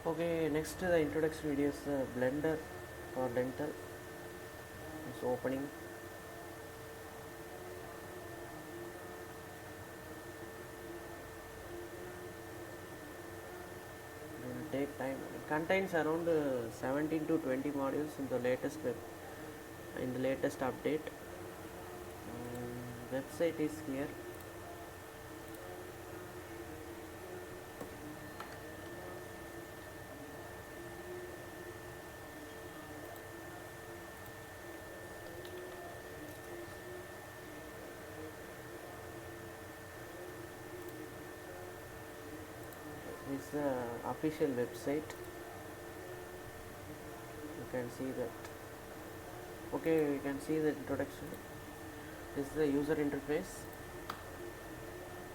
Okay, next the introduction video is Blender for dental. It's opening. It will take time. It contains around 17 to 20 modules in the latest update. Website is here. This is the official website. You can see that. Okay, you can see the introduction. This is the user interface.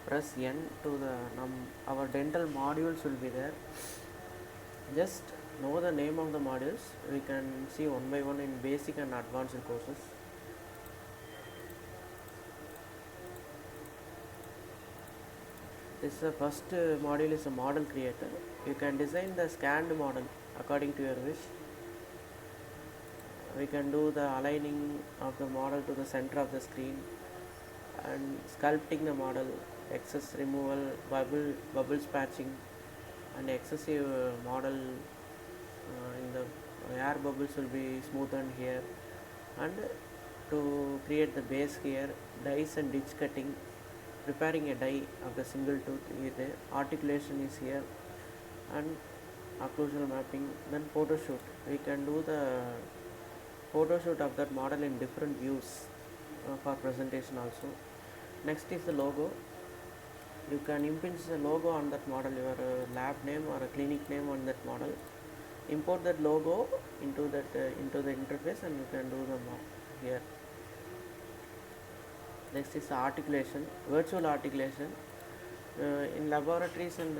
Press N to the our dental modules will be there. Just know the name of the modules. We can see one by one in basic and advanced courses. This first module is a model creator. You can design the scanned model according to your wish. We can do the aligning of the model to the center of the screen and sculpting the model, excess removal, bubbles patching, and excessive model in the air bubbles will be smoothened here. And to create the base here, dies and ditch cutting, preparing a die of the single tooth here, articulation is here, and occlusal mapping. Then photo shoot, we can do the photo shoot of that model in different views for presentation also. Next is the logo. You can impinge the logo on that model, your lab name or a clinic name on that model. Import that logo into the interface and you can do the here. Next is articulation, virtual articulation. In laboratories and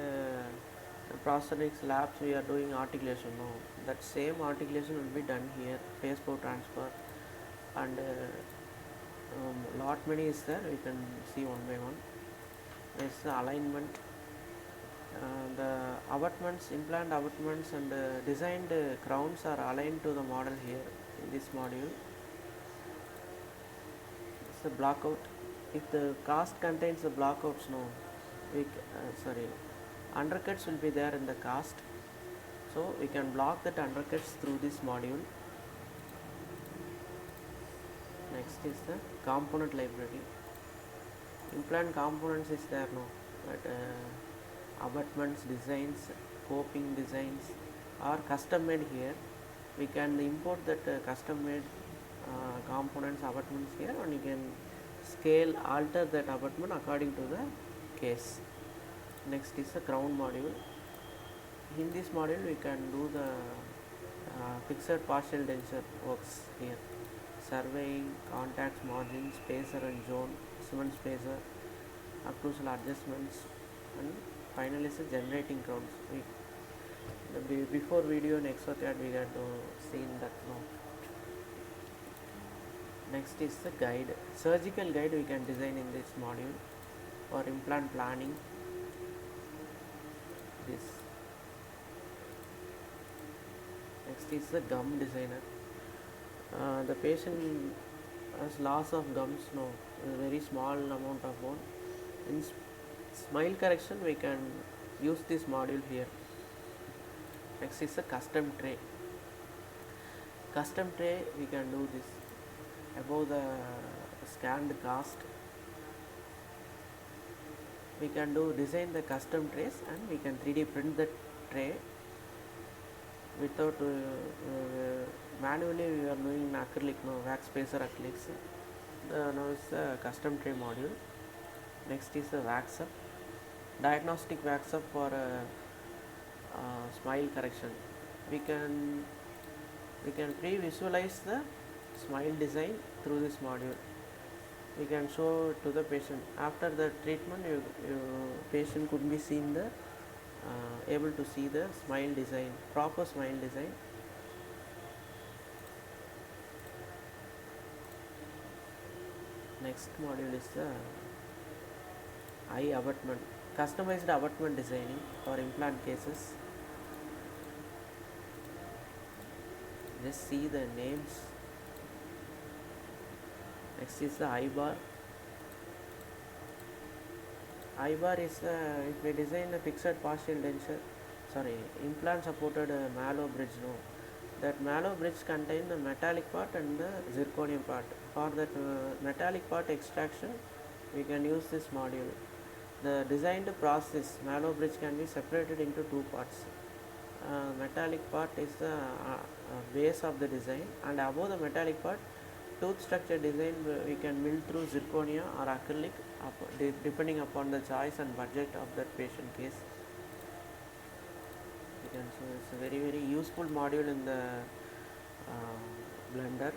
prosthetics labs we are doing articulation now. That same articulation will be done here. Phase 4 transfer and lot many is there. We can see one by one. There is the alignment. The abutments, implant abutments and designed crowns are aligned to the model here in this module. It's a blockout. If the cast contains the blockouts, no, undercuts will be there in the cast, so we can block that undercuts through this module. Next is the component library. Implant components is there now, but abutments designs, coping designs are custom made here. We can import that custom made components abutments here, and you can scale alter that abutment according to the case. Next is the crown module. In this module we can do the fixed partial denture works here, surveying, contacts, margin, spacer and zone, cement spacer, occlusal adjustments, and finally is the generating crowns. Before video in ExoCAD we had seen that now. Next is the guide, surgical guide we can design in this module for implant planning. This. Next is the gum designer. The patient has loss of gums now, a very small amount of bone. In smile correction we can use this module here. Next is the custom tray. Custom tray we can do this above the scanned cast. We can design the custom trays and we can 3D print the tray without manually we are doing acrylic, no, wax spacer acrylics. Now is the custom tray module. Next is the wax up, diagnostic wax up for smile correction. We can pre-visualize the smile design through this module. We can show to the patient. After the treatment, patient could be seen the able to see the smile design, proper smile design. Next module is the eye abutment, customized abutment designing for implant cases. just see the names. Next is the I-bar. I-bar is if we design a fixed partial denture, implant supported mallow bridge. No, that mallow bridge contains the metallic part and the zirconium part. For that metallic part extraction, we can use this module. The designed process mallow bridge can be separated into two parts. Metallic part is the base of the design, and above the metallic part, tooth structure design we can mill through zirconia or acrylic depending upon the choice and budget of that patient case. You can see it's a very useful module in the blender.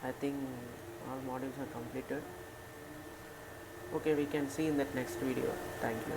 I think all modules are completed. Okay, we can see in that next video. Thank you.